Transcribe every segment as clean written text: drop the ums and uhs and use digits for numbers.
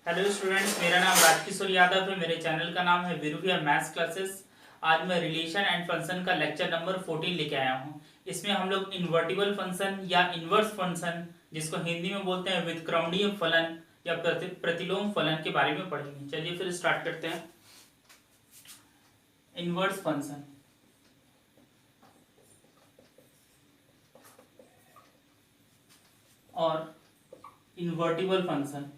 Hello students, मेरा नाम राजकिशोर यादव है। मेरे चैनल का नाम है वीरूभैया मैथ्स क्लासेस। आज मैं रिलेशन एंड फंक्शन का लेक्चर नंबर 14 लेके आया हूँ। इसमें हम लोग इन्वर्टिबल फंक्शन या इन्वर्स फंक्शन, जिसको हिंदी में बोलते हैं व्युत्क्रमणीय फलन या प्रतिलोम फलन के बारे में पढ़ेंगे। चलिए फिर स्टार्ट करते हैं। इन्वर्स फंक्शन और इन्वर्टिबल फंक्शन।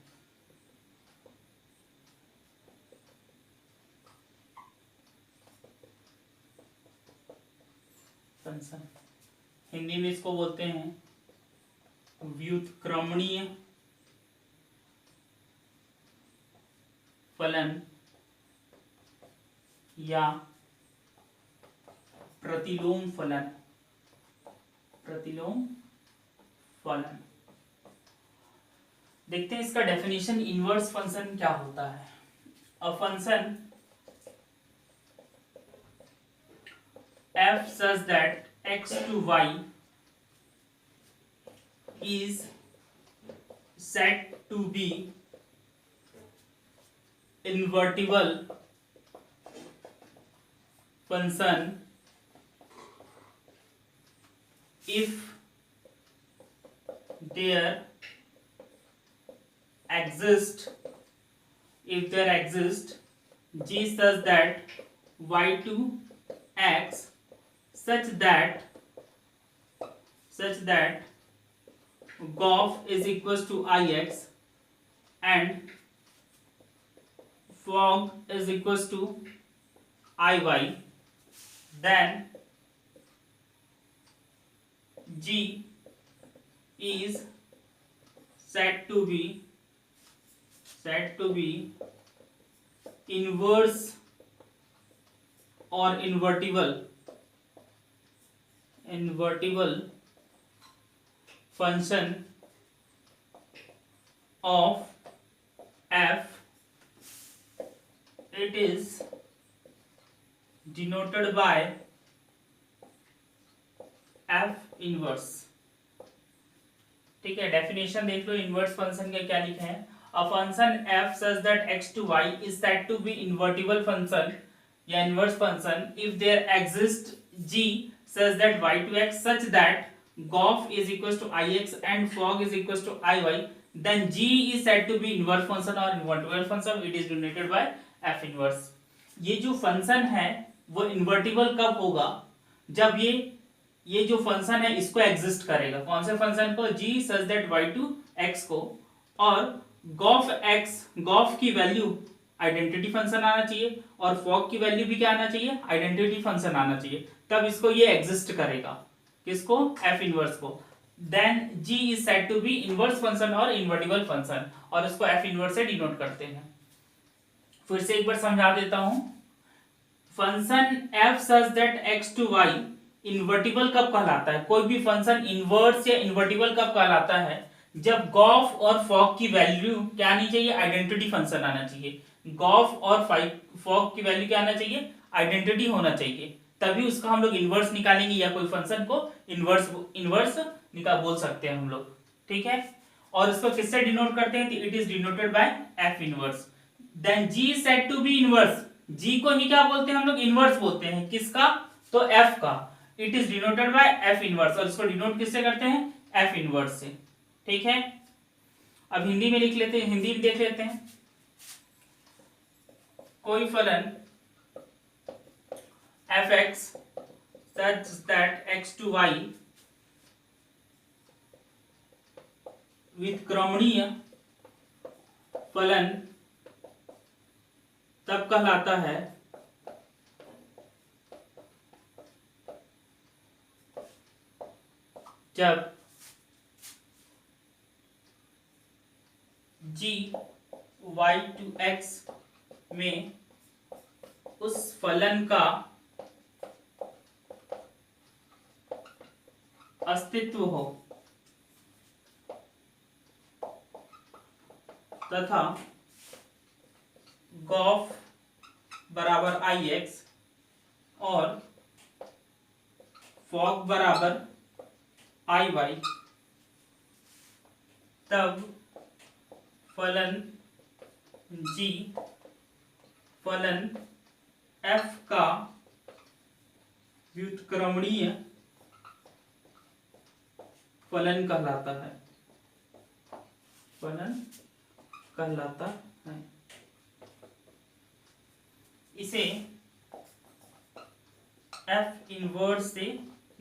फंक्शन हिंदी में इसको बोलते हैं व्युत्क्रमणीय फलन या प्रतिलोम फलन। प्रतिलोम फलन देखते हैं इसका डेफिनेशन। इनवर्स फंक्शन क्या होता है? अ function f such that x to y is said to be invertible function if there exists g such that y to x such that gof is equals to ix and fog is equals to iy, then g is said to be inverse or invertible function of f. It is denoted by f inverse. ठीक है, definition देख लो inverse function का क्या लिखा है। अ function f such that x to y is said to be invertible function या inverse function if there exists g such that y to x such that gof is equals to ix and fog is equals to iy, then g is said to be inverse function or invertible function. It is denoted by f inverse. ये जो function है वो invertible कब होगा? जब ये जो function है इसको एग्जिस्ट करेगा। कौन से फंक्शन को? g such that y to x को, और गॉफ की वैल्यू आइडेंटिटी फंक्शन आना चाहिए और फॉग की वैल्यू भी क्या आना चाहिए? आइडेंटिटी फंक्शन आना चाहिए, तब इसको ये एग्जिस्ट करेगा। किसको? एफ इनवर्स को। Then ji is said to be inverse function और इन्वर्टिबल फंक्शन, और इसको एफ इनवर्स से डिनोट करते हैं। फिर से एक बार समझा देता हूं। Function f such that x to y invertible कब कहलाता है? कोई भी फंक्शन इनवर्स या इन्वर्टिबल कब कहलाता है? जब गॉफ और फॉग की वैल्यू क्या आनी चाहिए? आइडेंटिटी फंक्शन आना चाहिए। गॉफ और फॉग की वैल्यू क्या आना चाहिए? आइडेंटिटी होना चाहिए, तभी उसका हम लोग इनवर्स निकालेंगे या कोई फंक्शन को इनवर्स निकाल बोल सकते हैं हम लोग। ठीक है, और इसको किससे डिनोट करते हैं? It is denoted by F inverse. Then ji is said to be inverse. G को ही क्या बोलते हैं हम लोग? इनवर्स बोलते हैं। किसका? तो एफ का। It is denoted by F inverse, और इसको डिनोट किससे करते हैं? एफ इनवर्स से। ठीक है, अब हिंदी में लिख लेते हैं, हिंदी में देख लेते हैं। कोई फलन f x such that x to y व्युत्क्रमणीय फलन तब कहलाता है जब जी वाई टू एक्स में उस फलन का अस्तित्व हो तथा गॉफ बराबर आई एक्स और फॉग बराबर आई वाई, तब फलन जी फलन एफ का व्युत्क्रमणीय फलन कहलाता है, फलन कहलाता है। इसे एफ इनवर्स से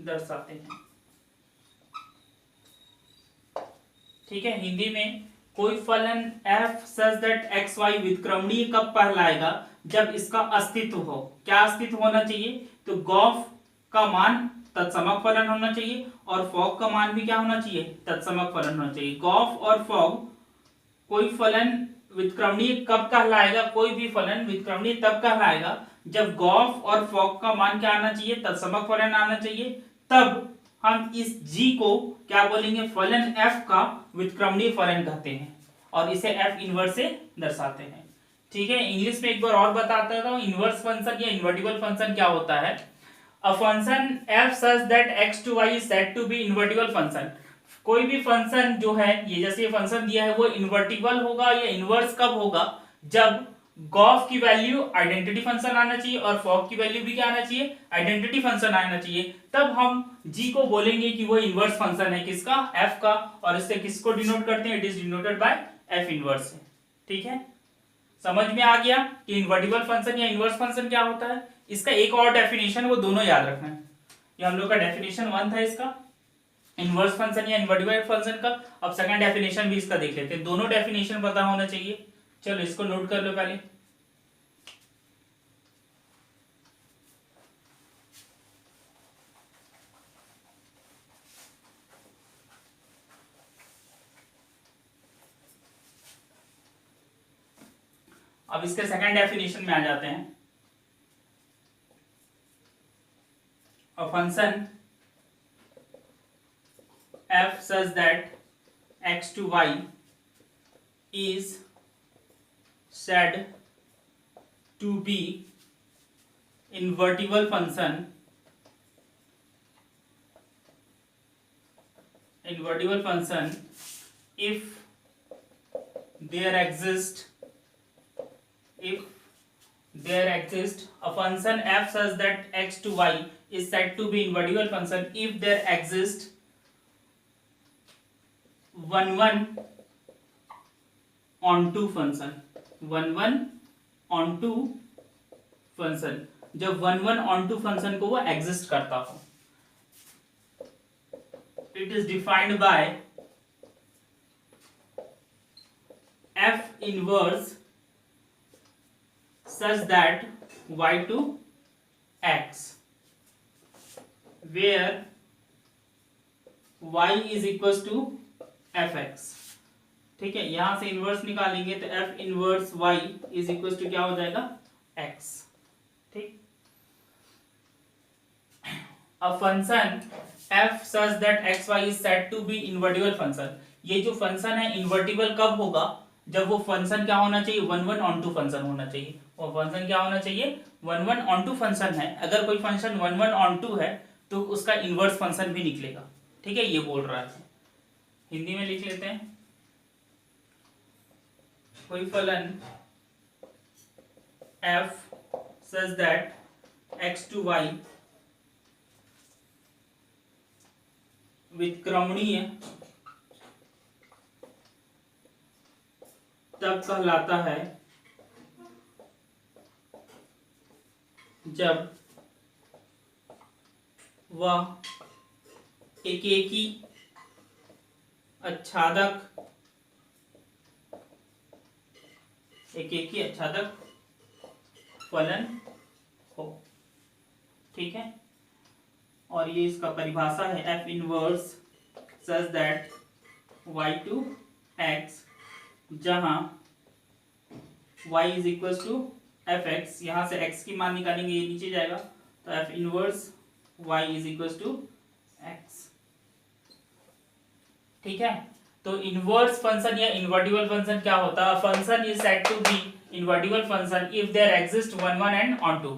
दर्शाते हैं। ठीक है, हिंदी में कोई फलन f such that x y व्युत्क्रमणीय कब कहलाएगा, जब इसका अस्तित्व हो। क्या अस्तित्व होना चाहिए, तो गॉफ का मान तत्समक फलन होना चाहिए और फॉग का मान भी क्या होना चाहिए, तत्समक फलन होना चाहिए। गॉफ और फॉग कोई फलन व्युत्क्रमणीय कब कहलाएगा, कोई भी फलन व्युत्क्रमणीय तब कहलाएगा जब गॉफ और फॉग का मान क्या आना चाहिए, तत्समक फलन आना चाहिए। तब हम इस g को क्या बोलेंगे, फलन f का व्युत्क्रमणीय फलन कहते हैं और इसे f इनवर्स से दर्शाते हैं। ठीक है, इंग्लिश में एक बार और बताता हूं, इनवर्स फंक्शन या इन्वर्टिबल फंक्शन क्या होता है। अ function f such that x to y is said to be invertible function। कोई भी फंक्शन जो है, ये जैसे ये फंक्शन दिया है, वो इन्वर्टिबल होगा या इनवर्स कब होगा, जब गॉफ की वैल्यू आइडेंटिटी फंक्शन आना चाहिए और फॉग की वैल्यू भी क्या आना चाहिए, आइडेंटिटी फंक्शन आना चाहिए। तब हम g को बोलेंगे कि वो इनवर्स फंक्शन है, किसका, f का, और इससे किसको डिनोट करते हैं, it is denoted bye f inverse. ठीक है, समझ में आ गया कि इन्वर्टिबल फंक्शन या इनवर्स फंक्शन क्या होता है। इसका एक और डेफिनेशन, वो दोनों याद रखना है। ये हम लोग का डेफिनेशन 1 था इसका, इनवर्स फंक्शन या इन्वर्टिबल फंक्शन का। अब सेकंड डेफिनेशन भी इसका देख लेते हैं, दोनों डेफिनेशन पता होना चाहिए। चलो इसको नोट कर लो पहले। अब इसके सेकंड डेफिनेशन में आ जाते हैं। अ function f such that x to y is said to be invertible function, invertible function if there exists a function f such that x to y is said to be invertible function if there exists 1 onto function, 1 onto function, जब 1 onto function को वो exist करता हो। It is defined by f inverse such that y to x where y is equals to fx। ठीक है, यहां से inverse निकालेंगे तो f inverse y is equal to क्या हो जाएगा, x। ठीक, a function f such that xy is said to be invertible function। ये जो फंक्शन है इन्वर्टिबल कब होगा, जब वो फंक्शन क्या होना चाहिए, 1 onto फंक्शन होना चाहिए। वो फंक्शन क्या होना चाहिए, 1 onto फंक्शन है। अगर कोई फंक्शन 1 onto है तो उसका इनवर्स फंक्शन भी निकलेगा। ठीक है, ये बोल रहा है। हिंदी में लिख लेते हैं, कोई फलन f such that x to y व्युत्क्रमणीय तब कहलाता है जब वह एकेकी आच्छादक फलन हो। ठीक है, और ये इसका परिभाषा है f inverse such that y to x, जहां y is equal to F x, यहां से x की मान निकालेंगे, ये नीचे जाएगा, तो f inverse y is equal to x। ठीक है, तो इनवर्स फंक्शन या इन्वर्टिबल फंक्शन क्या होता है, function is said to be invertible function if there exist 1 and onto।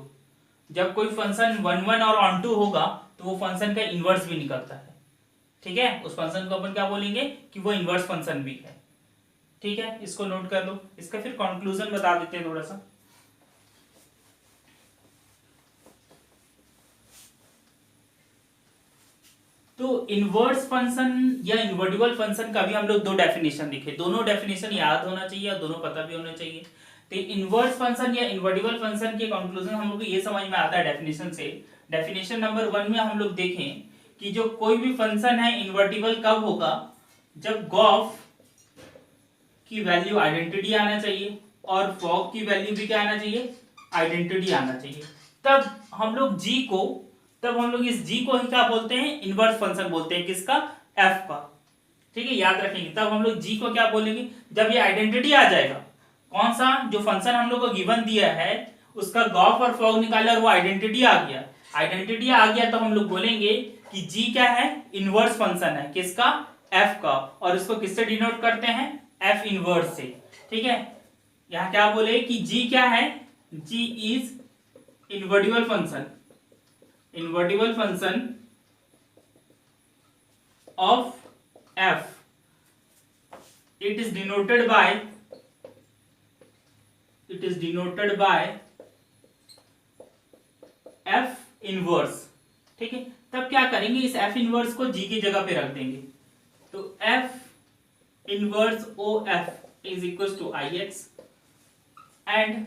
जब कोई फंक्शन 1 और onto होगा तो वो फंक्शन का इनवर्स भी निकलता है। ठीक है, उस फंक्शन को अपन क्या बोलेंगे कि वो इनवर्स फंक्शन भी है। ठीक है, इसको नोट कर लो। इसका फिर कंक्लूजन बता देते हैं थोड़ा सा। तो इनवर्स फंक्शन या इन्वर्टिबल फंक्शन का भी हम लोग दो डेफिनेशन देखे, दोनों डेफिनेशन याद होना चाहिए और दोनों पता भी होना चाहिए। तो इनवर्स फंक्शन या इन्वर्टिबल फंक्शन के कंक्लूजन हम लोग को ये समझ में आता है डेफिनेशन से। डेफिनेशन नंबर 1 में हम लोग देखें कि जो कोई भी फंक्शन है इन्वर्टिबल कब होगा, जब गॉफ की वैल्यू आइडेंटिटी आना चाहिए और फॉग की वैल्यू भी क्या आना चाहिए, आइडेंटिटी आना चाहिए। तब हम लोग इस g को ही क्या बोलते हैं, इनवर्स फंक्शन बोलते हैं। किसका, f का। ठीक है, याद रखेंगे। तब हम लोग g को क्या बोलेंगे, जब ये आइडेंटिटी आ जाएगा, कौन सा, जो फंक्शन हम लोग को गिवन दिया है उसका गॉफ और फॉग निकाला और वो आइडेंटिटी आ गया, तो हम लोग बोलेंगे कि g क्या है, इनवर्स फंक्शन है। किसका, f का। और इसको किससे डिनोट करते हैं, f इनवर्स से। ठीक है, यहाँ क्या बोले कि g क्या है, g is invertible function of f. It is denoted by f inverse. ठीक है, तब क्या करेंगे, इस f इनवर्स को g की जगह पे रख देंगे। तो f inverse o f is equal to ix and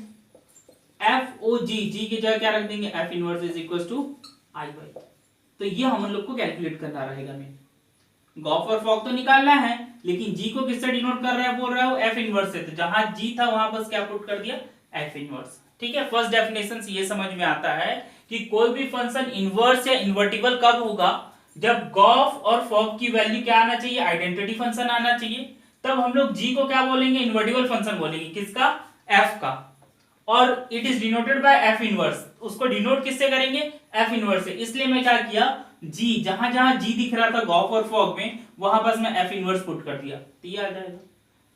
f o g की जगह क्या रख देंगे, f inverse is equal to iy। तो ये हम लोग को कैलकुलेट करना रहेगा। में गॉफ और फॉग तो निकालना है, लेकिन g को किससे डिनोट कर रहा है, बोल रहा है f इनवर्स से। तो जहां g था वहां बस क्या पुट कर दिया, f इनवर्स। ठीक है, फर्स्ट डेफिनेशन से ये समझ में आता है कि कोई भी फंक्शन इनवर्स या इन्वर्टिबल कब होगा, जब गॉफ और फॉग की वैल्यू क्या आना चाहिए, आइडेंटिटी फंक्शन आना चाहिए। तब हम लोग g को क्या बोलेंगे, इन्वर्टिबल फंक्शन बोलेंगे। किसका, f का। और it is denoted bye f inverse. उसको डिनोट किससे करेंगे, f इनवर्स से। इसलिए मैं क्या किया, g जहां जहां g दिख रहा था गॉफ और फॉग में, वहां बस मैं f इनवर्स पुट कर दिया, तो ये आ जाएगा।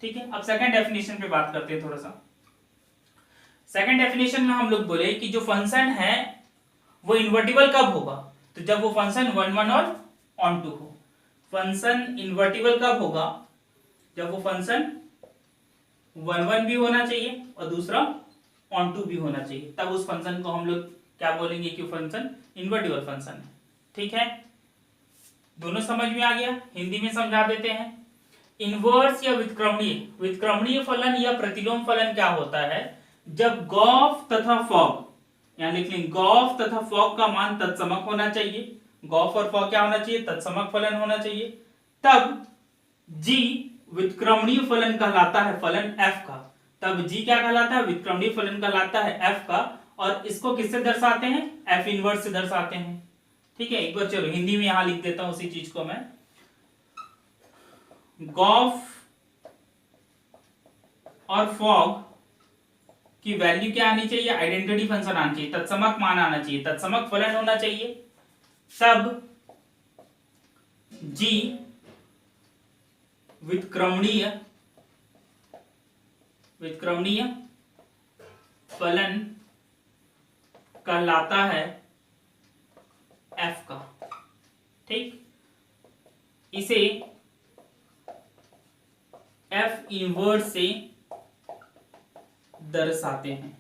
ठीक है, अब सेकंड डेफिनेशन पे बात करते हैं थोड़ा सा। सेकंड डेफिनेशन में हम लोग बोले कि जो फंक्शन है वो इन्वर्टिबल कब होगा, तो जब वो फंक्शन 1 1 और ऑन टू हो। फंक्शन इन्वर्टिबल कब होगा, जब वो फंक्शन 1 1 भी होना चाहिए और दूसरा ऑन टू भी होना चाहिए। तब उस फंक्शन को हम लोग क्या बोलेंगे कि फंक्शन इन्वर्टिबल फंक्शन है। ठीक है, दोनों समझ में आ गया। हिंदी में समझा देते हैं। इनवर्स या व्युत्क्रमणीय फलन या प्रतिलोम फलन क्या होता है, जब गॉफ तथा फॉग, यहां लिख लें, गॉफ तथा फॉग का मान तत्समक होना चाहिए। गॉफ और फॉग क्या होना चाहिए, तत्समक फलन होना चाहिए। तब g व्युत्क्रमणीय फलन कहलाता है, फलन f का। तब g क्या कहलाता है, व्युत्क्रमणीय फलन कहलाता है f का। और इसको किससे दर्शाते हैं, f इनवर्स से दर्शाते हैं। ठीक है, एक बार चलो हिंदी में यहां लिख देता हूं उसी चीज को मैं। गॉफ और फॉग की वैल्यू क्या आनी चाहिए, आइडेंटिटी फंक्शन आना चाहिए, तत्समक मान आना चाहिए, तत्समक फलन होना चाहिए। तब g व्युत्क्रमणीय फलन कहलाता है f का। ठीक, इसे f इनवर्स से दर्शाते हैं।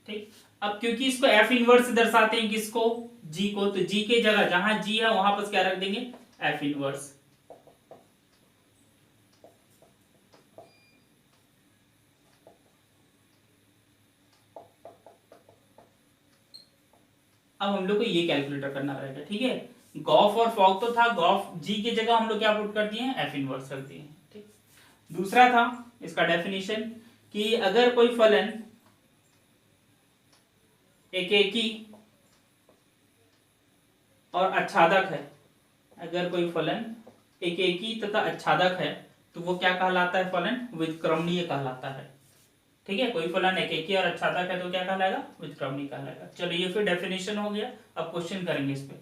ठीक, अब क्योंकि इसको f इनवर्स से दर्शाते हैं, किसको, g को, तो g के जगह जहां g है वहां पर क्या रख देंगे, f इनवर्स। अब हम लोग को ये कैलकुलेटर करना रहेगा। ठीक है, गॉफ और फॉग तो था, गॉफ g की जगह हम लोग क्या पुट कर दिए हैं, f इनवर्स रख दिए हैं। ठीक, दूसरा था इसका डेफिनेशन कि अगर कोई फलन एकेकी और आच्छादक है, अगर कोई फलन एकेकी तथा आच्छादक है तो वो क्या कहलाता है, फलन व्युत्क्रमणीय कहलाता है। ठीक है, कोई फलन एकेकी और आच्छादक है तो क्या कहलाएगा, व्युत्क्रमणीय कहलाएगा। चलो ये फिर डेफिनेशन हो गया। अब क्वेश्चन करेंगे इस पे।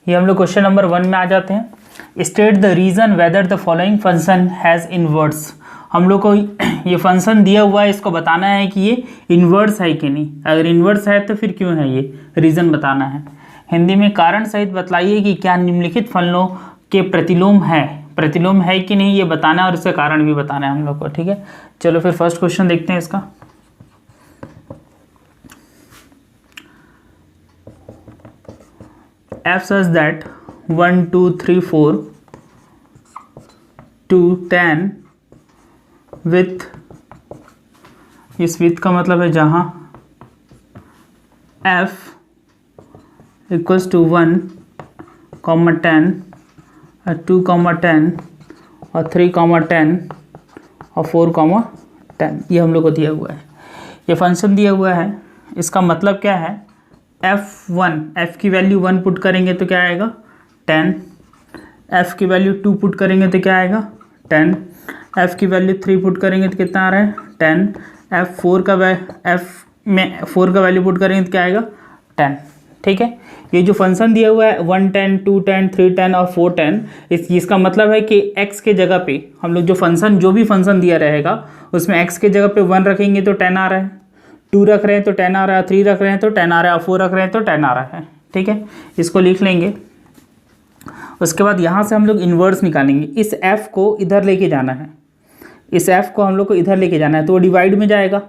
ये हम लोग क्वेश्चन नंबर 1 में आ जाते हैं। State the reason whether the following function has inverse. हम लोग को ये फंक्शन दिया हुआ है, इसको बताना है कि ये इनवर्स है कि नहीं। अगर इनवर्स है तो फिर क्यों है, ये रीजन बताना है। हिंदी में कारण सहित बतलाइए कि क्या निम्नलिखित फलनों के प्रतिलोम है कि नहीं ये बताना है और इसका कारण भी बताना है हम लोग को, ठीक है। चलो फिर फर्स्ट क्वेश्चन देखते हैं इसका। f such that 1 2 3 4 to 10 with, इस विथ का मतलब है जहाँ f इक्वल्स टू 1, 10 और 2, 10 और 3, 10 और 4, 10 ये हम लोग को दिया हुआ है, ये फंक्शन दिया हुआ है। इसका मतलब क्या है, f1 f की वैल्यू 1 पुट करेंगे तो क्या आएगा 10, f की वैल्यू 2 पुट करेंगे तो क्या आएगा 10, f की वैल्यू 3 पुट करेंगे तो कितना आ रहा है 10, f4 का वैल्यू पुट करेंगे तो क्या आएगा 10, ठीक है। ये जो फंक्शन दिया हुआ है 1 10 2 10 3 10 और 4 10, इसका मतलब है कि x के जगह पे हम लोग जो भी फंक्शन दिया रहेगा उसमें x के जगह पे 1 रखेंगे तो 10 आ रहा है, 2 रख रहे हैं तो 10 आ रहा है, 3 रख रहे हैं तो 10 आ रहा है, और 4 रख रहे हैं तो 10 आ रहा है, ठीक है। इसको लिख लेंगे। उसके बाद यहाँ से हम लोग इन्वर्स निकालेंगे। इस f को इधर लेके जाना है, इस f को हम लोग को इधर लेके जाना है, तो वो डिवाइड में जाएगा।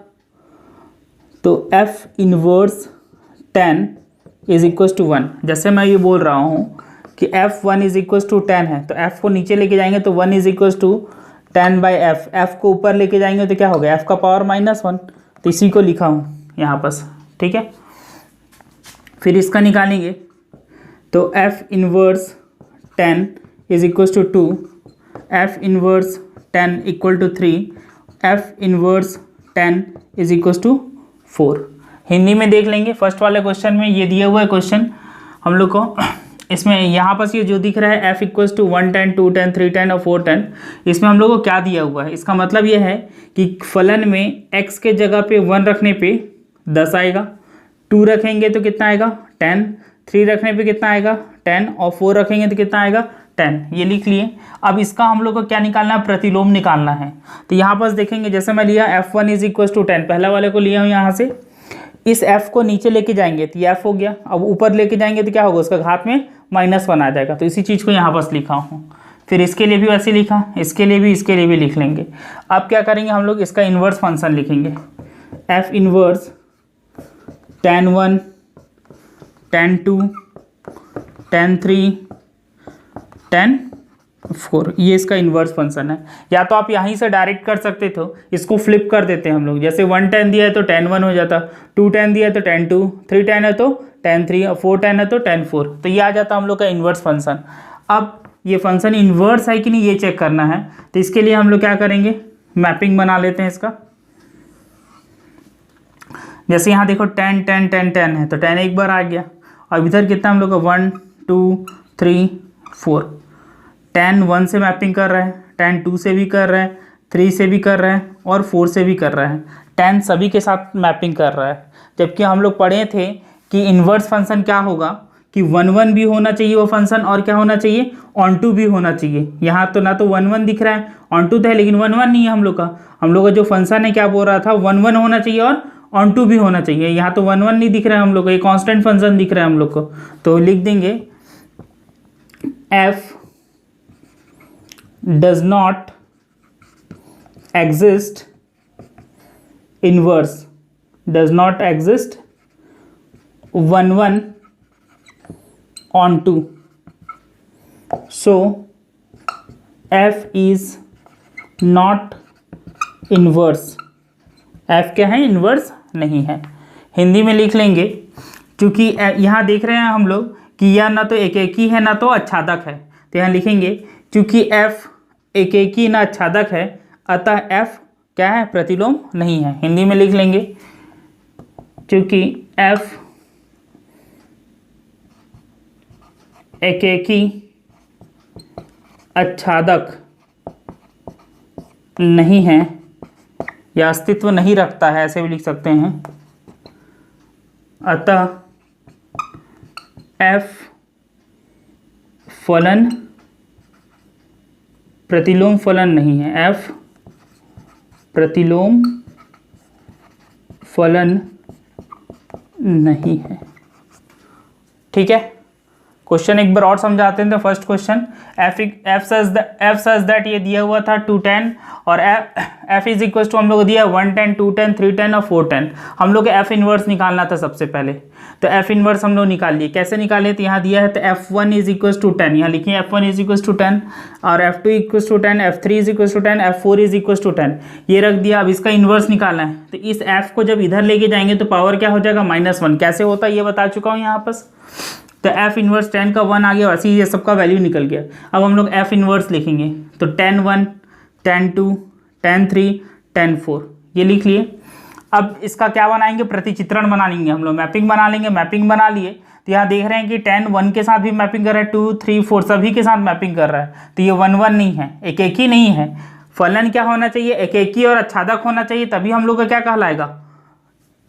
तो f inverse 10 is equal to 1। जैसे मैं ये बोल रहा हूँ कि f1 इज इक्वल टू 10 है, तो f को नीचे लेके जाएंगे तो 1 is equal to 10 by f, f को ऊपर लेके जाएंगे तो क्या हो गया f का पावर -1, तो इसी को लिखा हूँ यहाँ पास, ठीक है। फिर इसका निकालेंगे तो f inverse 10 is equal to 2, f inverse 10 equal to 3, f inverse 10 is equal to 4। Hindi में देख लेंगे। फर्स्ट वाले क्वेश्चन में ये दिया हुआ है क्वेश्चन हम लोग को, इसमें यहाँ पास ये जो दिख रहा है f इक्वल्स टू 1 10 2 10 3 10 और 4 10, इसमें हम लोग को क्या दिया हुआ है। इसका मतलब ये है कि फलन में x के जगह पे 1 रखने पे 10 आएगा, 2 रखेंगे तो कितना आएगा 10, 3 रखने पे कितना आएगा 10 और 4 रखेंगे तो कितना आएगा 10, ये लिख लिए। अब इसका हम लोग को क्या निकालना है, प्रतिलोम निकालना है। तो यहाँ पास देखेंगे, जैसे मैं लिया f1 इज इक्वल टू 10, पहला वाले को लिया हूँ यहाँ से, इस f को नीचे लेके जाएंगे तो ये f हो गया, अब ऊपर लेके जाएंगे तो क्या होगा, उसका घात में -1 आ जाएगा, तो इसी चीज़ को यहाँ पास लिखा हूँ। फिर इसके लिए भी वैसे लिखा, इसके लिए भी लिख लेंगे। अब क्या करेंगे हम लोग, इसका इन्वर्स फंक्शन लिखेंगे, f inverse tan 1 tan 2 tan 3 tan 4, ये इसका इन्वर्स फंक्शन है। या तो आप यहीं से डायरेक्ट कर सकते थे, इसको फ्लिप कर देते हैं हम लोग। जैसे 1 10 दिया है तो tan 1 हो जाता, 2 10 दिया है तो tan 2, 3 10 है तो tan 3 और 4 10 है तो tan 4, तो ये आ जाता हम लोग का इन्वर्स फंक्शन। अब ये फंक्शन इन्वर्स है कि नहीं ये चेक करना है, तो इसके लिए हम लोग क्या करेंगे, मैपिंग बना लेते हैं इसका। जैसे यहाँ देखो 10 10 10 10 है तो 10 एक बार आ गया, और इधर कितना हम लोग का 1 2 3 4, 10 1 से मैपिंग कर रहा है, 10 2 से भी कर रहा है, 3 से भी कर रहा है और 4 से भी कर रहा है, 10 सभी के साथ मैपिंग कर रहा है। जबकि हम लोग पढ़े थे कि इन्वर्स फंक्शन क्या होगा कि 1 1 भी होना चाहिए वो फंक्शन, और क्या होना चाहिए ऑन टू भी होना चाहिए। यहाँ तो ना तो 1 1 दिख रहा है, ऑन टू तो है लेकिन 1 1 नहीं है हम लोग का जो फंक्शन है क्या बोल रहा था 1 1 होना चाहिए और ऑन टू भी होना चाहिए। यहाँ तो 1 1 नहीं दिख रहा है हम लोग को, ये कांस्टेंट फंक्शन दिख रहा है हम लोग को, तो लिख देंगे f does not exist inverse, does not exist 1 1 on 2, so f is not inverse, f क्या है इन्वर्स नहीं है। हिंदी में लिख लेंगे, क्योंकि यहाँ देख रहे हैं हम लोग कि यह ना तो एकेकी है ना तो आच्छादक है, तो यहाँ लिखेंगे क्योंकि f एकेकी ना आच्छादक है अतः f क्या है प्रतिलोम नहीं है। हिंदी में लिख लेंगे क्योंकि f एकेकी आच्छादक नहीं है या अस्तित्व नहीं रखता है, ऐसे भी लिख सकते हैं, अतः f फलन प्रतिलोम फलन नहीं है, f प्रतिलोम फलन नहीं है। ठीक है, क्वेश्चन एक बार और समझाते हैं। तो first question F such that ये दिया हुआ था 210 और एफ इज इक्वल टू हम लोग को दिया 110 210 310 और 410। हम लोग को एफ इनवर्स निकालना था सबसे पहले, तो एफ इनवर्स हम लोग निकाल लिए। कैसे निकाले? तो यहाँ दिया है तो F1 इज इक्वल टू 10, यहाँ लिखिए F1 इज इक्वल टू 10 और F2 equal to 10, F3 is equal to 10, F4 is equal to 10, ये रख दिया। अब इसका इन्वर्स निकालना है, तो इस F को जब इधर लेके जाएंगे तो पावर क्या हो जाएगा? -1। कैसे होता है ये बता चुका हूँ यहाँ पर। तो F इनवर्स 10 का 1 आ गया, वैसे ही ये सबका वैल्यू निकल गया। अब हम लोग F इनवर्स लिखेंगे, तो 10 1 10 2 10 3 10 4 ये लिख लिए। अब इसका क्या बनाएंगे? प्रतिचित्रण बना लेंगे हम लोग, मैपिंग बना लेंगे। मैपिंग बना लिए तो यहाँ देख रहे हैं कि 10 1 के साथ भी मैपिंग कर रहा है, 2 3 4 सभी के साथ मैपिंग कर रहा है। तो ये 1 1 नहीं है, एक एक ही नहीं है। फलन क्या होना चाहिए? एक एक ही और आच्छादक होना चाहिए, तभी हम लोग का क्या कहलाएगा?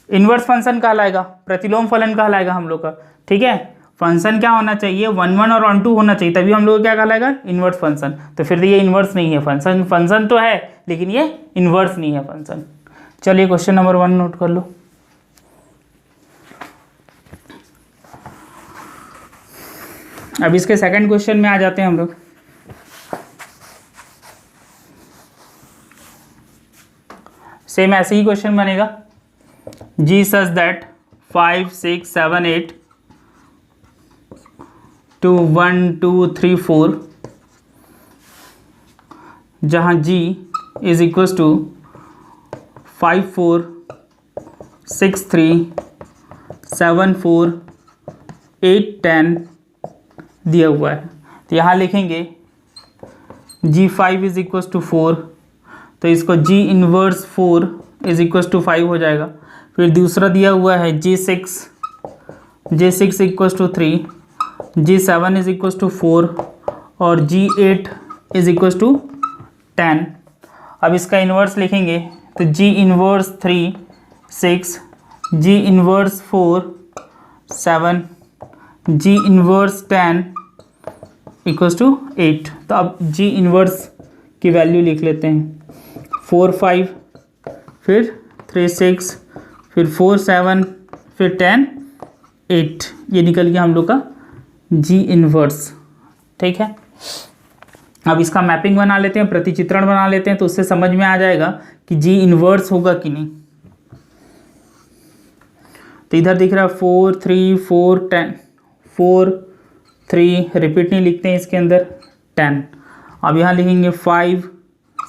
इन्वर्स फंक्शन कहलाएगा, प्रतिलोम फलन कहलाएगा हम लोग का। ठीक है, फंक्शन क्या होना चाहिए? 1 1 और 1 2 होना चाहिए, तभी हम लोग क्या कहलाएगा? Inverse function. तो फिर ये इन्वर्स नहीं है फंक्शन, फंक्शन तो है लेकिन ये इन्वर्स नहीं है फंक्शन। चलिए क्वेश्चन नंबर 1 नोट कर लो। अब इसके सेकंड क्वेश्चन में आ जाते हैं हम लोग। सेम ऐसे ही क्वेश्चन बनेगा, जी सच दैट 5 6 7 8 2 1 2 3 4 जहाँ जी इज इक्वल टू 5 4 6 3 7 4 8 10 दिया हुआ है। तो यहाँ लिखेंगे G5 इज इक्वल टू 4, तो इसको G inverse 4 is equal to 5 हो जाएगा। फिर दूसरा दिया हुआ है G6 equal to 3, G7 is equal to 4 और G8 इज इक्वल टू 10। अब इसका इन्वर्स लिखेंगे तो G inverse 3 6, G inverse 4 7, G inverse 10 इक्वल्स टू 8। तो अब G इनवर्स की वैल्यू लिख लेते हैं, 4 5 फिर 3 6 फिर 4 7 फिर 10 8, ये निकल गया हम लोग का G इनवर्स। ठीक है, अब इसका मैपिंग बना लेते हैं, प्रतिचित्रण बना लेते हैं, तो उससे समझ में आ जाएगा कि G इनवर्स होगा कि नहीं। तो इधर दिख रहा है 4 3 4 10 4 3, रिपीट नहीं लिखते हैं इसके अंदर, 10। अब यहाँ लिखेंगे 5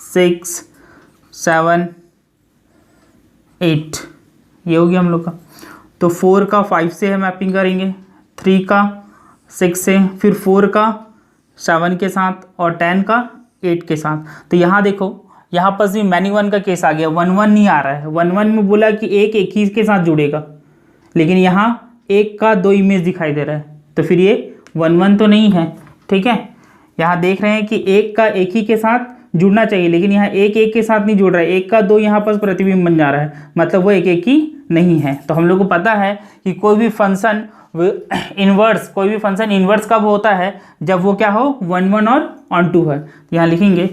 6 7 8, ये हो गया हम लोग का। तो 4 का 5 से है मैपिंग करेंगे, 3 का 6 से, फिर 4 का 7 के साथ और 10 का 8 के साथ। तो यहाँ देखो, यहाँ पर भी मैनी वन का केस आ गया, 1 1 नहीं आ रहा है। 1 1 में बोला कि एक ही के साथ जुड़ेगा, लेकिन यहाँ एक का 2 इमेज दिखाई दे रहा है, तो फिर ये 1 1 तो नहीं है। ठीक है, यहाँ देख रहे हैं कि एक का एक ही के साथ जुड़ना चाहिए, लेकिन यहाँ एक के साथ नहीं जुड़ रहा है, एक का 2 यहाँ पर प्रतिबिंब बन जा रहा है, मतलब वो एक ही नहीं है। तो हम लोग को पता है कि कोई भी फंक्शन इन्वर्स कब होता है? जब वो क्या हो? 1 1 और ऑन टू है। तो यहाँ लिखेंगे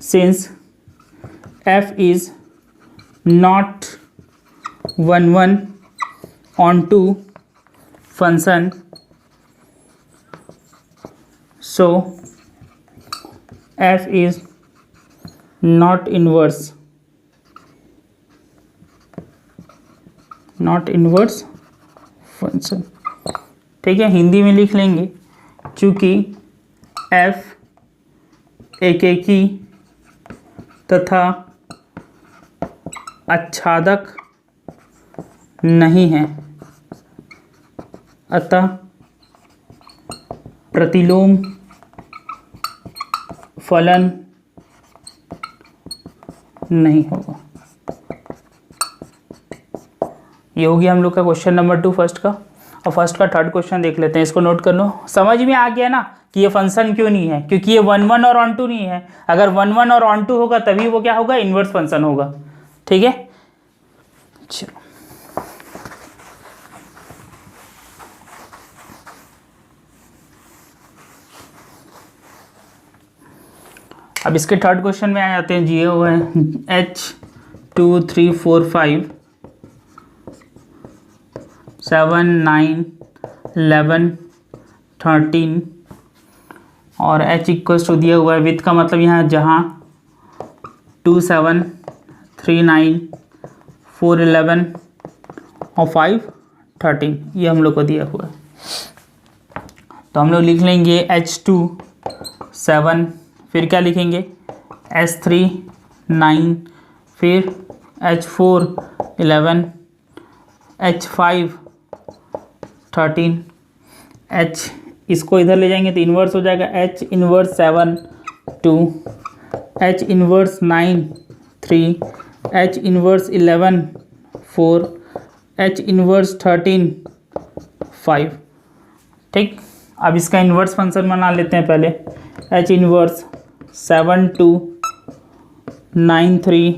since f is not 1 1 onto function, so f is not inverse function. ठीक है, हिंदी में लिख लेंगे, चूँकि f एकेकी तथा आच्छादक नहीं है, अतः प्रतिलोम फलन नहीं होगा। ये हो गया हम लोग का क्वेश्चन नंबर 2 फर्स्ट का। और फर्स्ट का थर्ड क्वेश्चन देख लेते हैं, इसको नोट कर लो। समझ में आ गया ना कि ये फंक्शन क्यों नहीं है? क्योंकि ये 1 1 और ऑन टू नहीं है। अगर 1 1 और ऑन टू होगा तभी वो क्या होगा? इन्वर्स फंक्शन होगा। ठीक है, चलो अब इसके थर्ड क्वेश्चन में आ जाते हैं। जी हुआ है H 2 3 4 5 7 9 11 13 और h इक्वल्स टू दिया हुआ है विथ का मतलब यहाँ जहाँ 2 7 3 9 4 11 और 5 13 ये हम लोग को दिया हुआ है। तो हम लोग लिख लेंगे H2 7, फिर क्या लिखेंगे S3 9, फिर H4 11, H5 13, H इसको इधर ले जाएंगे तो इन्वर्स हो जाएगा H inverse 7 2, H inverse 9 3, H inverse 11 4, H inverse 13 5। ठीक, अब इसका इन्वर्स फंक्शन बना लेते हैं पहले। H inverse 7 2 9 3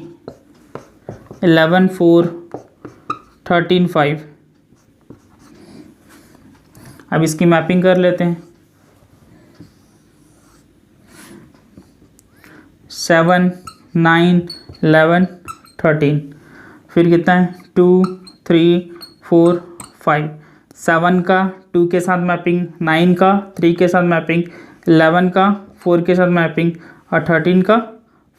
11 4 13 5। अब इसकी मैपिंग कर लेते हैं। 7 9 11 13, फिर कितना है 2 3 4 5। 7 का 2 के साथ मैपिंग, 9 का 3 के साथ मैपिंग, 11 का 4 के साथ मैपिंग और 13 का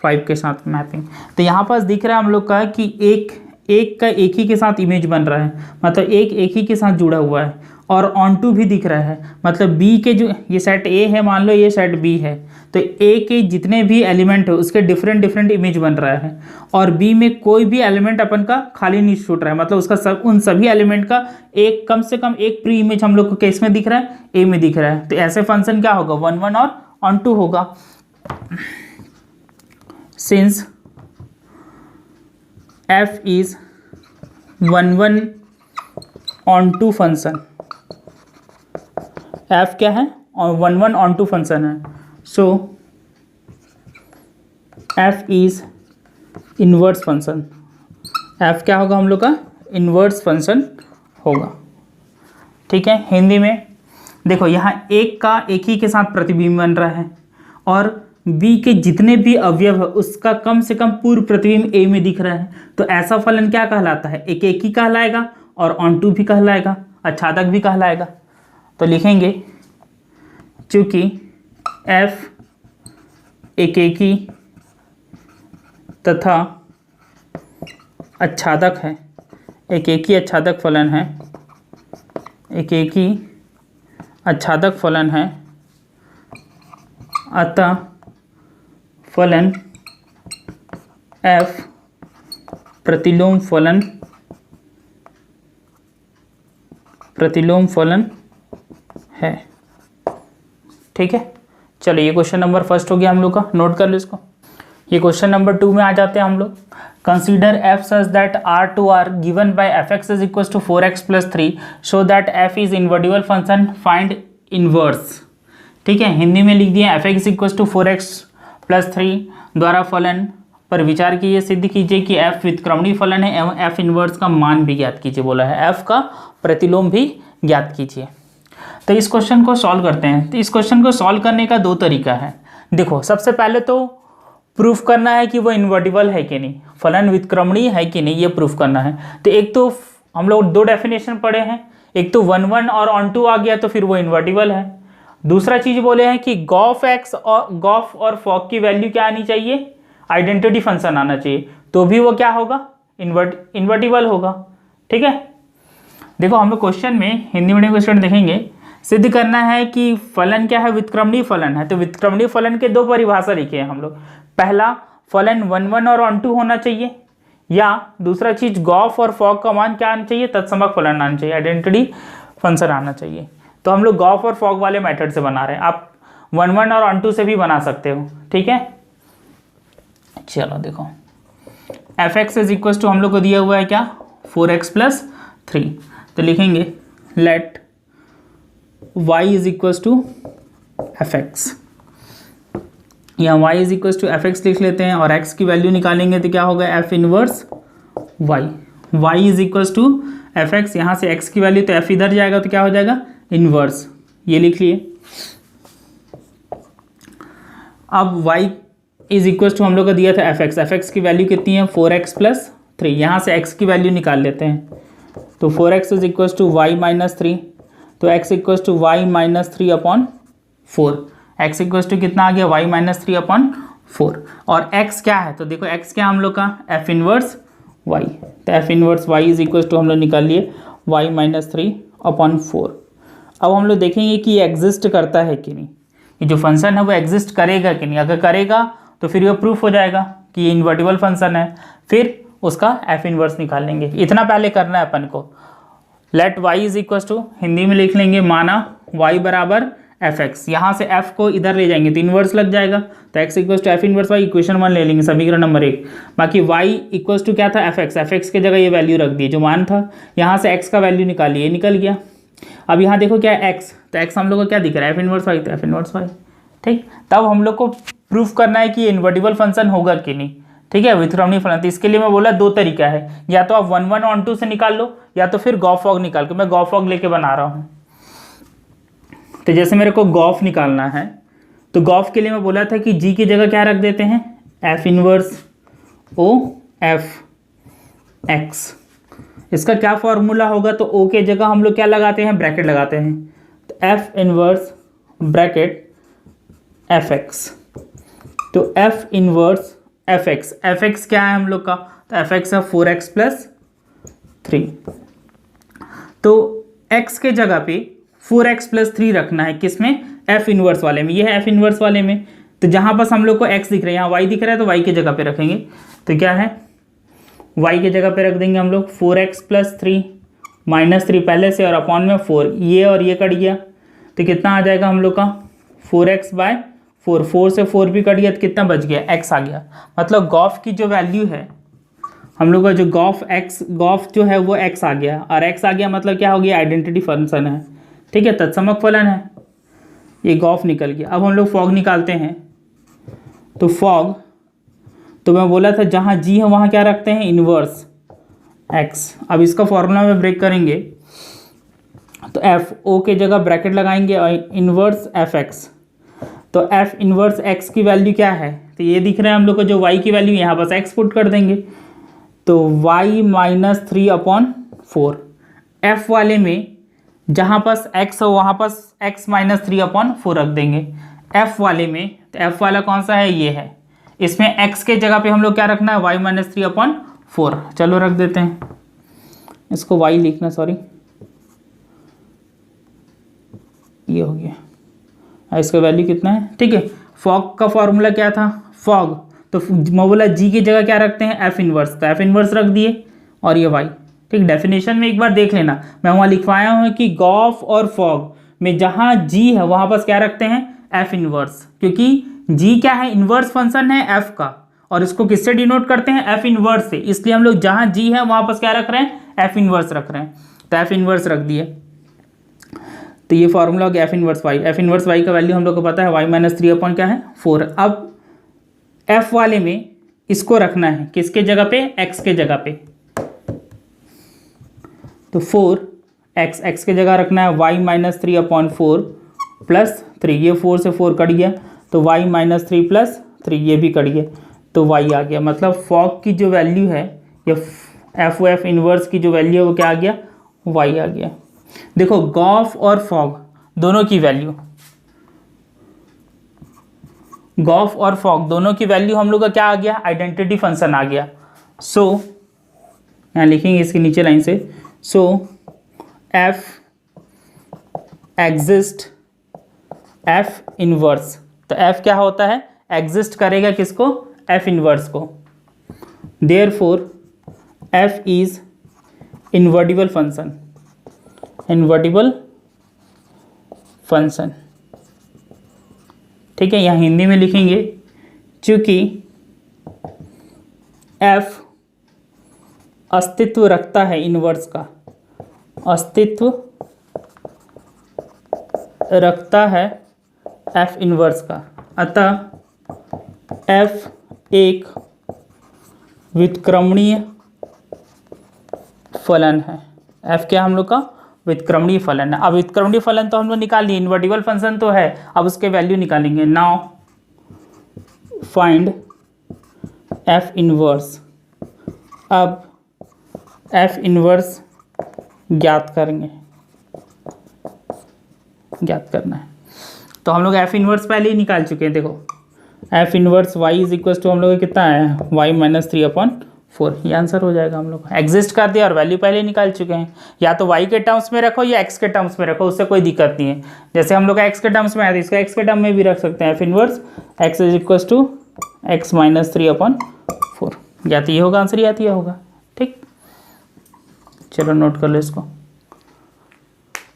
5 के साथ मैपिंग। तो यहाँ पास दिख रहा है हम लोग का कि एक का एक ही के साथ इमेज बन रहा है, मतलब एक ही के साथ जुड़ा हुआ है और ऑन टू भी दिख रहा है। मतलब बी के जो ये सेट ए है, मान लो ये सेट बी है, तो ए के जितने भी एलिमेंट है उसके डिफरेंट इमेज बन रहा है और बी में कोई भी एलिमेंट अपन का खाली नहीं छूट रहा है। मतलब उसका उन सभी एलिमेंट का एक कम से कम एक प्री इमेज हम लोग को किस में दिख रहा है, ए में दिख रहा है। तो ऐसे फंक्शन क्या होगा 1 1 और ऑन टू होगा। Since f is 1 1 onto function, f क्या है और 1 1 ऑन टू फंक्शन है, सो f is inverse function. f क्या होगा हम लोग का इन्वर्स फंक्शन होगा। ठीक है, हिंदी में देखो यहाँ एक का एक ही के साथ प्रतिबिंब बन रहा है और b के जितने भी अवयव है उसका कम से कम पूर्व प्रतिबिंब a में दिख रहा है। तो ऐसा फलन क्या कहलाता है, एक ही कहलाएगा और ऑन टू भी कहलाएगा, आच्छादक भी कहलाएगा। तो लिखेंगे चूँकि f एक ही तथा आच्छादक है, एक ही आच्छादक फलन है, एक ही आच्छादक फलन है, अतः फलन f प्रतिलोम फलन है। ठीक है, चलो ये क्वेश्चन नंबर फर्स्ट हो गया हम लोग का, नोट कर लो इसको। ये क्वेश्चन नंबर 2 में आ जाते हैं हम लोग। Consider f such that R2R given by fx is equal to 4x + 3 show that f is invertible function, find inverse. ठीक है, हिंदी में लिख दिया fx इक्वल टू 4x + 3 द्वारा फलन पर विचार कीजिए, सिद्ध कीजिए कि f व्युत्क्रमणीय फलन है एवं f इनवर्स का मान भी ज्ञात कीजिए। बोला है f का प्रतिलोम भी ज्ञात कीजिए। तो इस क्वेश्चन को सॉल्व करते हैं। तो इस क्वेश्चन को सॉल्व करने का 2 तरीका है। देखो, सबसे पहले तो प्रूफ करना है कि वो इन्वर्टिबल है कि नहीं, फलन व्युत्क्रमणीय है कि नहीं, ये प्रूफ करना है। तो एक तो हम लोग 2 डेफिनेशन पढ़े हैं, एक तो 1 1 और ऑन टू आ गया तो फिर वो इन्वर्टिबल है। दूसरा चीज बोले हैं कि गॉफ और फॉक की वैल्यू क्या आनी चाहिए, आइडेंटिटी फंक्शन आना चाहिए, तो भी वो क्या होगा इन्वर्टिबल होगा। ठीक है, देखो हम लोग क्वेश्चन में हिंदी मीडियम के स्टूडेंट देखेंगे, सिद्ध करना है कि फलन क्या है, व्युत्क्रमणीय फलन है। तो व्युत्क्रमणीय फलन के 2 परिभाषा लिखे हैं हम लोग। पहला, फलन 1 1 और ऑन टू होना चाहिए, या दूसरा चीज गॉफ और फॉक का मान क्या आना चाहिए, तत्समक फलन आना चाहिए, आइडेंटिटी फंक्शन आना चाहिए। तो हम लोग गॉफ और फॉक वाले मेथड से बना रहे हैं, आप 1 1 और ऑन टू से भी बना सकते हो। ठीक है, चलो देखो fx इज इक्वल टू हम लोग को दिया हुआ है क्या 4x + 3। तो लिखेंगे let y is equal to fx, यहाँ y is equal to fx लिख लेते हैं और x की वैल्यू निकालेंगे तो क्या होगा f inverse y is equal to fx, यहाँ से x की वैल्यू तो f इधर जाएगा तो क्या हो जाएगा इनवर्स, ये लिख लिए। अब y इज इक्वल टू हम लोग का दिया था fx की वैल्यू कितनी है 4x + 3, यहाँ से x की वैल्यू निकाल लेते हैं। तो 4x is equal to y - 3, तो x equals to Y minus 3/4, x equals to कितना आ गया y माइनस 3/4। और x क्या है, तो देखो x क्या हम लोग का f इनवर्स y, तो f inverse y is equals to हम लोग निकाल लिए y माइनस 3/4। अब हम लोग देखेंगे कि ये एग्जिस्ट करता है कि नहीं, ये जो फंक्शन है वो एग्जिस्ट करेगा कि नहीं। अगर करेगा तो फिर ये प्रूफ हो जाएगा कि ये इन्वर्टिबल फंक्शन है, फिर उसका f इनवर्स निकाल लेंगे। इतना पहले करना है अपन को। Let y is equal to, Hindi में लिख लेंगे माना y बराबर fx, यहाँ से f को इधर ले जाएंगे तो इन्वर्स लग जाएगा, तो x equal to f inverse y, equation 1 ले लेंगे, समीकरण नंबर 1। बाकी y इक्वल टू क्या था fx के जगह ये वैल्यू रख दी, जो मान था यहाँ से x का वैल्यू निकालिए, निकल गया। अब यहाँ देखो क्या है x, तो x हम लोग को क्या दिख रहा है f इनवर्स y, तो f इनवर्स y, ठीक। तब हम लोग को प्रूफ करना है कि ये इन्वर्टिबल फंक्शन होगा कि नहीं, ठीक है, विथरमणी फलन। तो इसके लिए मैं बोला 2 तरीका है, या तो आप 1 1 ऑन 2 से निकाल लो, या तो फिर गॉफ फॉग निकाल के, मैं गॉफ फॉग लेके बना रहा हूँ। तो जैसे मेरे को गॉफ निकालना है, तो गॉफ के लिए मैं बोला था कि g की जगह क्या रख देते हैं, f inverse o f x। इसका क्या फॉर्मूला होगा, तो o के जगह हम लोग क्या लगाते हैं, ब्रैकेट लगाते हैं, तो f inverse bracket F x, तो f इनवर्स एफ एक्स क्या है हम लोग का, तो एफ एक्स है 4x प्लस 3। तो x के जगह पे 4x प्लस 3 रखना है, किसमें, f इनवर्स वाले में, ये है f इनवर्स वाले में। तो जहाँ पास हम लोग को x दिख रहा है, यहाँ y दिख रहा है, तो y के जगह पे रखेंगे, तो क्या है y के जगह पे रख देंगे हम लोग 4x प्लस 3 माइनस 3 पहले से, और अपॉन में 4, ये और ये कट गया, तो कितना आ जाएगा हम लोग का 4x/4, 4 से 4 भी कट गया, तो कितना बच गया, x आ गया। मतलब गॉफ की जो वैल्यू है हम लोग का, जो गॉफ जो है वो x आ गया, और x आ गया मतलब क्या हो गया, आइडेंटिटी फंक्शन है, ठीक है, तत्समक फलन है, ये गॉफ निकल गया। अब हम लोग फॉग निकालते हैं, तो फॉग, तो मैं बोला था जहाँ g है वहाँ क्या रखते हैं, इनवर्स x। अब इसका फॉर्मूला में ब्रेक करेंगे, तो f o के जगह ब्रैकेट लगाएंगे और इनवर्स एफ एक्स, तो f इनवर्स x की वैल्यू क्या है, तो ये दिख रहा है हम लोग को, जो y की वैल्यू यहाँ बस x पुट कर देंगे, तो y माइनस 3/4। f वाले में जहाँ पास x हो वहाँ पास x माइनस 3/4 रख देंगे, f वाले में, तो f वाला कौन सा है, ये है, इसमें x के जगह पे हम लोग क्या रखना है, y माइनस 3/4। चलो रख देते हैं, इसको y लिखना, सॉरी ये हो गया, इसका वैल्यू कितना है, ठीक है। फॉग का फॉर्मूला क्या था, फॉग, तो मैं बोला जी की जगह क्या रखते हैं, एफ इनवर्स, तो एफ इनवर्स रख दिए, और ये वाई, ठीक। डेफिनेशन में एक बार देख लेना, मैं वहाँ लिखवाया हूँ कि गॉफ और फॉग में जहाँ जी है वहाँ पास क्या रखते हैं, एफ इनवर्स, क्योंकि जी क्या है, इनवर्स फंक्शन है एफ का, और इसको किससे डिनोट करते हैं, एफ इनवर्स से, इसलिए हम लोग जहाँ जी है वहाँ पास क्या रख रहे हैं, एफ इनवर्स रख रहे हैं, तो एफ इनवर्स रख दिए। तो ये फॉर्मूला हो गया f inverse Y, F inverse y का वैल्यू हम लोग को पता है, वाई माइनस 3/, क्या है, 4। अब एफ वाले में इसको रखना है, किसके जगह पे, एक्स के जगह पे, तो 4x, एक्स के जगह रखना है वाई माइनस 3/4 प्लस 3, ये 4 से 4 कट गया, तो वाई माइनस 3 प्लस 3, ये भी कट गया, तो वाई आ गया। मतलब फॉग की जो वैल्यू है, या एफ इनवर्स की जो वैल्यू है वो क्या आ गया, वाई आ गया। देखो गॉफ और फॉग दोनों की वैल्यू, गॉफ और फॉग दोनों की वैल्यू हम लोग का क्या आ गया, आइडेंटिटी फंक्शन आ गया। सो यहाँ लिखेंगे इसके नीचे लाइन से, सो एफ एग्जिस्ट एफ इनवर्स, तो एफ क्या होता है, एग्जिस्ट करेगा किसको, एफ इनवर्स को, therefore F is invertible function, invertible function, ठीक है। यहाँ हिंदी में लिखेंगे, चूंकि f अस्तित्व रखता है, इनवर्स का अस्तित्व रखता है f इनवर्स का, अतः f एक व्युत्क्रमणीय फलन है। f क्या हम लोग का, व्युत्क्रमणीय फलन है। अब व्युत्क्रमणीय फलन तो हम लोग निकाल लिए, इन्वर्टिबल फंक्शन तो है, अब उसके वैल्यू निकालेंगे। नाउ फाइंड एफ इनवर्स, अब एफ इनवर्स ज्ञात करेंगे, ज्ञात करना है। तो हम लोग एफ इनवर्स पहले ही निकाल चुके हैं। देखो F inverse Y is equal to हम लोग कितना है, वाई माइनस 3/4, ये आंसर हो जाएगा। हम लोग एग्जिस्ट कर दिया और वैल्यू पहले ही निकाल चुके हैं। या तो वाई के टर्म्स में रखो या एक्स के टर्म्स में रखो, उससे कोई दिक्कत नहीं है। जैसे हम लोग एक्स के टर्म्स में आया था, इसका एक्स के टर्म में भी रख सकते हैं। F inverse X is equal to X minus 3/4, या तो ये होगा आंसर या तो ये होगा। ठीक, चलो नोट कर लो इसको।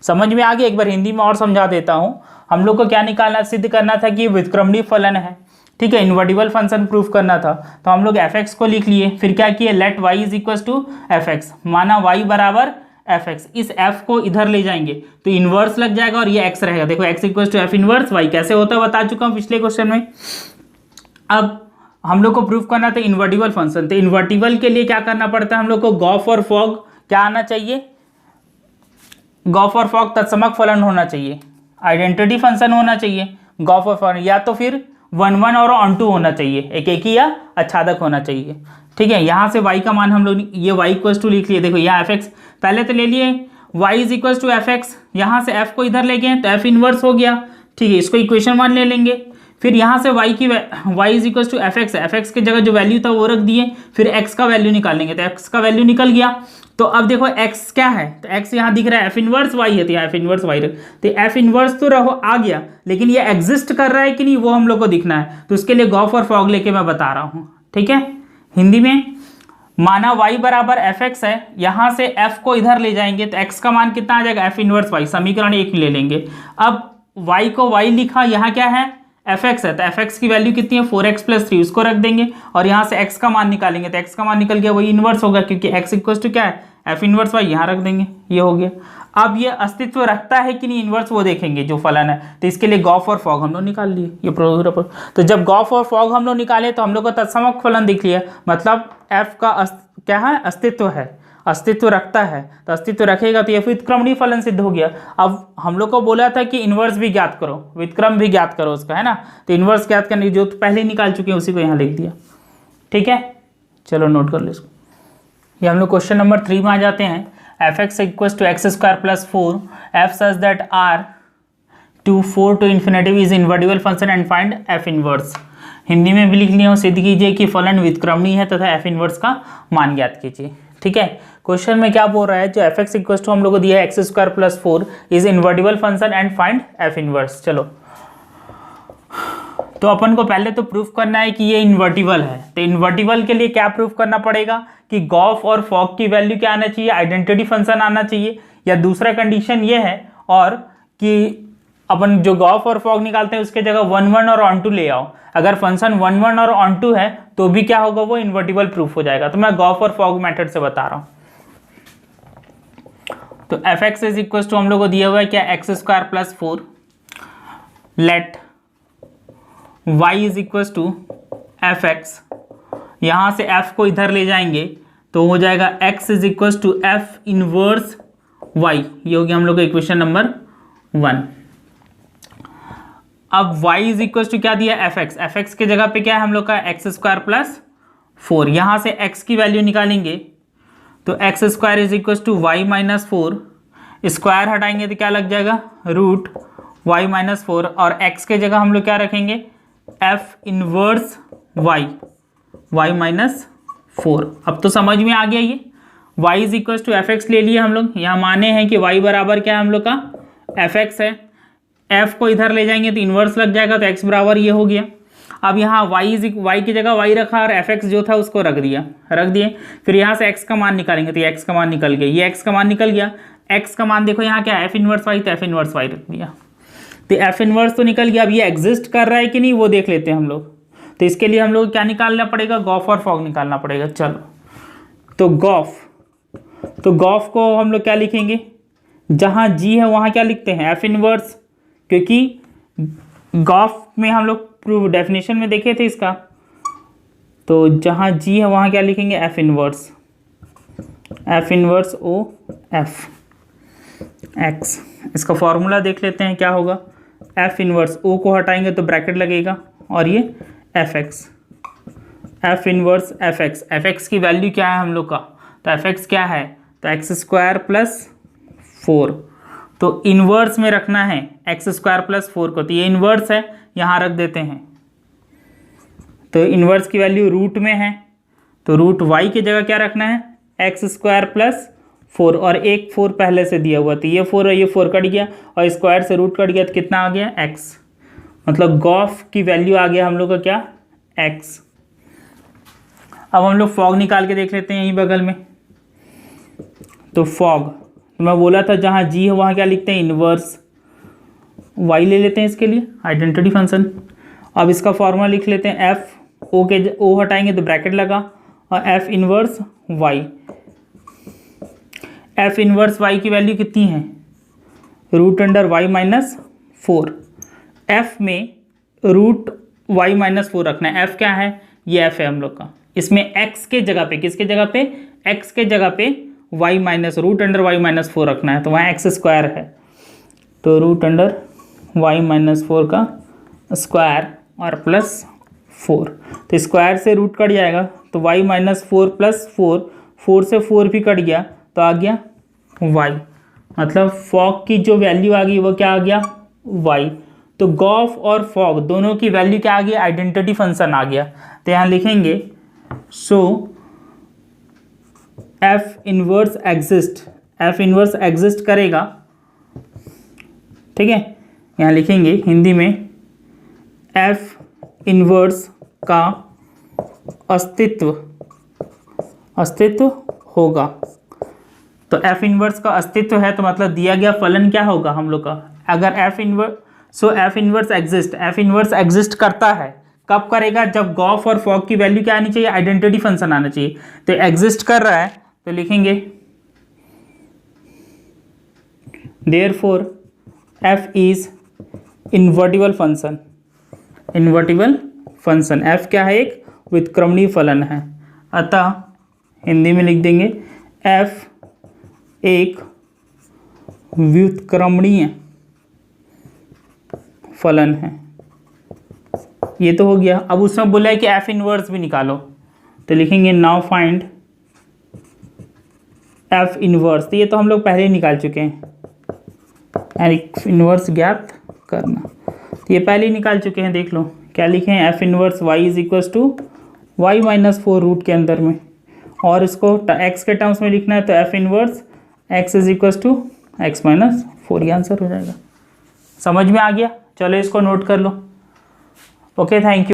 समझ में आ गया? एक बार हिंदी में और समझा देता हूँ। हम लोग को क्या निकालना, सिद्ध करना था कि व्युत्क्रमणीय फलन है। ठीक है, इन्वर्टिबल फंक्शन प्रूफ करना था। तो हम लोग एफ एक्स को लिख लिए, फिर क्या किए, let Y is equal to F X, माना वाई बराबर एफ एक्स। इस एफ को इधर ले जाएंगे तो इन्वर्स लग जाएगा और ये एक्स रहेगा। देखो X equal to F inverse Y कैसे होता है बता चुका हूँ पिछले क्वेश्चन में। अब हम लोग को प्रूफ करना था इन्वर्टिबल फंक्शन। तो इन्वर्टिबल के लिए क्या करना पड़ता है, हम लोग को गॉफ और फॉग क्या आना चाहिए, गॉफ और फॉग तत्समक फलन होना चाहिए, आइडेंटिटी फंक्शन होना चाहिए। गॉफ और फॉग या तो फिर 1 और ऑन टू होना चाहिए, एक एक ही या आच्छादक होना चाहिए। ठीक है, यहाँ से y का मान हम लोग ये y इक्वल टू लिख लिए। देखो यहाँ एफ एक्स पहले तो ले लिए, y is equal to F X, यहाँ से f को इधर ले गए तो f इनवर्स हो गया। ठीक है, इसको इक्वेशन 1 ले लेंगे। फिर यहाँ से y is equal to F X, F X की जगह जो वैल्यू था वो रख दिए। फिर x का वैल्यू निकालेंगे तो x का वैल्यू निकल गया। तो अब देखो x क्या है, तो x यहाँ दिख रहा है, f इनवर्स y है, तो यहाँ f इनवर्स y रख। तो f इनवर्स तो रहो आ गया, लेकिन ये एग्जिस्ट कर रहा है कि नहीं वो हम लोग को दिखना है। तो उसके लिए गॉफ और फॉग लेके मैं बता रहा हूँ। ठीक है, हिंदी में माना y बराबर एफ एक्स है, यहाँ से f को इधर ले जाएंगे तो x का मान कितना आ जाएगा, f इनवर्स y, समीकरण 1 ले लेंगे। अब y को y लिखा, यहाँ क्या है एफ एक्स है, तो एफ एक्स की वैल्यू कितनी है 4x + 3, उसको रख देंगे और यहाँ से x का मान निकालेंगे तो x का मान निकल गया वही इनवर्स होगा, क्योंकि x इक्वल टू क्या है एफ इनवर्स y, यहाँ रख देंगे, ये हो गया। अब ये अस्तित्व रखता है कि नहीं इनवर्स वो देखेंगे जो फलन है। तो इसके लिए गॉफ और फॉग हम लोग निकाल लिए, ये प्रोग्राम। तो जब गॉफ और फॉग हम लोग निकाले तो हम लोग को तत्समक फलन दिख लिया, मतलब f का क्या है, अस्तित्व है, अस्तित्व रखता है। तो अस्तित्व रखेगा तो ये व्युत्क्रमणीय फलन सिद्ध हो गया। अब हम लोग को बोला था कि इन्वर्स भी ज्ञात करो, व्युत्क्रम भी ज्ञात करो उसका, है ना। तो इन्वर्स ज्ञात करने जो तो पहले ही निकाल चुके हैं उसी को यहाँ लिख दिया। ठीक है, चलो नोट कर लो इसको। ये हम लोग क्वेश्चन नंबर 3 में आ जाते हैं। F X equal to X square plus 4 F such that R to 4 to infinity is invertible function and find F inverse. Hindi में भी लिख लिया हो, सिद्ध कीजिए कि फलन व्युत्क्रमणीय है तथा एफ इनवर्स का मान ज्ञात कीजिए। ठीक है, क्वेश्चन में क्या बोल रहा है, जो एफ एक्स इक्वल टू हम लोग को दिया है x square plus 4 is invertible function and find F inverse. चलो, तो अपन को पहले तो प्रूफ करना है कि ये इन्वर्टिबल है। तो इन्वर्टिबल के लिए क्या प्रूफ करना पड़ेगा कि गॉफ और फॉग की वैल्यू क्या आना चाहिए, आइडेंटिटी फंक्शन आना चाहिए, या दूसरा कंडीशन ये है और कि अपन जो गॉफ और फॉग निकालते हैं उसके जगह 1 और ऑन टू ले आओ। अगर फंक्शन 1 और ऑन टू है तो भी क्या होगा, वो इन्वर्टिबल प्रूफ हो जाएगा। तो मैं गॉफ और फॉग मेथड से बता रहा हूँ। तो F X is equal to हम लोग को दिया हुआ है क्या, X square plus 4, let Y is equal to F X, यहाँ से एफ को इधर ले जाएंगे तो हो जाएगा X is equal to F inverse Y, ये हो गया हम लोग का इक्वेशन नंबर 1। अब y इज इक्वल टू क्या दिया, एफ एक्स, एफ एक्स के जगह पे क्या है हम लोग का एक्स स्क्वायर प्लस 4, यहाँ से x की वैल्यू निकालेंगे तो X square is equal to Y minus 4, square हटाएंगे तो क्या लग जाएगा रूट y माइनस 4, और x के जगह हम लोग क्या रखेंगे f इनवर्स y माइनस 4। अब तो समझ में आ गया ये y is equal to F X ले लिए हम लोग, यहाँ माने हैं कि y बराबर क्या है हम लोग का एफ एक्स है, f को इधर ले जाएंगे तो इन्वर्स लग जाएगा तो x बराबर ये हो गया। अब यहाँ y की जगह y रखा और एफ एक्स जो था उसको रख दिए। फिर यहाँ से x का मान निकालेंगे तो ये x का मान निकल गया, ये x का मान निकल गया। x का मान देखो यहाँ क्या है, f इनवर्स y, तो f इनवर्स y रख दिया, तो f इनवर्स तो निकल गया। अब ये एग्जिस्ट कर रहा है कि नहीं वो देख लेते हैं हम लोग। तो इसके लिए हम लोग क्या निकालना पड़ेगा, गॉफ और फॉग निकालना पड़ेगा। चलो, तो गॉफ को हम लोग क्या लिखेंगे, जहाँ g है वहाँ क्या लिखते हैं f इनवर्स, क्योंकि गॉफ में हम लोग प्रूफ डेफिनेशन में देखे थे इसका, तो जहाँ g है वहाँ क्या लिखेंगे f inverse O F X. इसका फॉर्मूला देख लेते हैं क्या होगा, f इनवर्स o को हटाएंगे तो ब्रैकेट लगेगा और ये F X, F inverse F X की वैल्यू क्या है हम लोग का, तो एफ एक्स क्या है, तो एक्स स्क्वायर प्लस 4, तो इनवर्स में रखना है एक्स स्क्वायर प्लस 4 को, तो ये इनवर्स है, यहाँ रख देते हैं। तो इनवर्स की वैल्यू रूट में है, तो रूट वाई की जगह क्या रखना है, एक्स स्क्वायर प्लस 4, और एक 4 पहले से दिया हुआ, तो ये 4 और ये 4 कट गया, और स्क्वायर से रूट कट गया, तो कितना आ गया एक्स। मतलब गॉफ की वैल्यू आ गया हम लोग का क्या, एक्स। अब हम लोग फॉग निकाल के देख लेते हैं यहीं बगल में। तो फॉग, तो मैं बोला था जहाँ जी है वहाँ क्या लिखते हैं, इनवर्स वाई ले लेते हैं इसके लिए आइडेंटिटी फंक्शन। अब इसका फॉर्मूला लिख लेते हैं, एफ ओ के ओ हटाएंगे तो ब्रैकेट लगा, और F inverse Y. F inverse Y की वैल्यू कितनी है, root under Y minus 4। F में रूट वाई माइनस 4 रखना है। एफ क्या है, ये एफ है हम लोग का। इसमें एक्स के जगह पे, किसके जगह पे, एक्स के जगह पे Y minus root under Y minus 4 रखना है, तो वहाँ एक्स स्क्वायर है, तो रूट अंडर वाई माइनस 4 का स्क्वायर और प्लस 4। तो स्क्वायर से रूट कट जाएगा, तो वाई माइनस 4 प्लस 4, 4 से 4 भी कट गया, तो आ गया वाई। मतलब फॉग की जो वैल्यू आ गई वो क्या आ गया, वाई। तो गॉफ और फॉग दोनों की वैल्यू क्या आ गई, आइडेंटिटी फंक्शन आ गया। तो यहाँ लिखेंगे so f inverse exist, f inverse exist करेगा, ठीक है। यहाँ लिखेंगे हिंदी में, एफ इनवर्स का अस्तित्व होगा। तो एफ इनवर्स का अस्तित्व है, तो मतलब दिया गया फलन क्या होगा हम लोग का, अगर f inverse, so f inverse exist, f inverse exist करता है, कब करेगा, जब गॉफ और फॉग की वैल्यू क्या आनी चाहिए, आइडेंटिटी फंक्शन आना चाहिए। तो एग्जिस्ट कर रहा है, तो लिखेंगे therefore F is invertible function. Invertible function F क्या है, एक व्युत्क्रमणीय फलन है, अतः हिंदी में लिख देंगे एफ एक व्युत्क्रमणीय फलन है। ये तो हो गया। अब उसमें बोला है कि एफ इनवर्स भी निकालो, तो लिखेंगे नाउ फाइंड एफ इनवर्स। तो ये तो हम लोग पहले ही निकाल चुके हैं, एफ इनवर्स ज्ञात करना, तो ये पहले ही निकाल चुके हैं। देख लो क्या लिखे हैं, F inverse Y is equals to Y minus 4 root के अंदर में, और इसको एक्स के टर्म्स में लिखना है, तो F inverse X is equals to X minus 4, ये आंसर हो जाएगा। समझ में आ गया, चलो इसको नोट कर लो। Okay, thank you.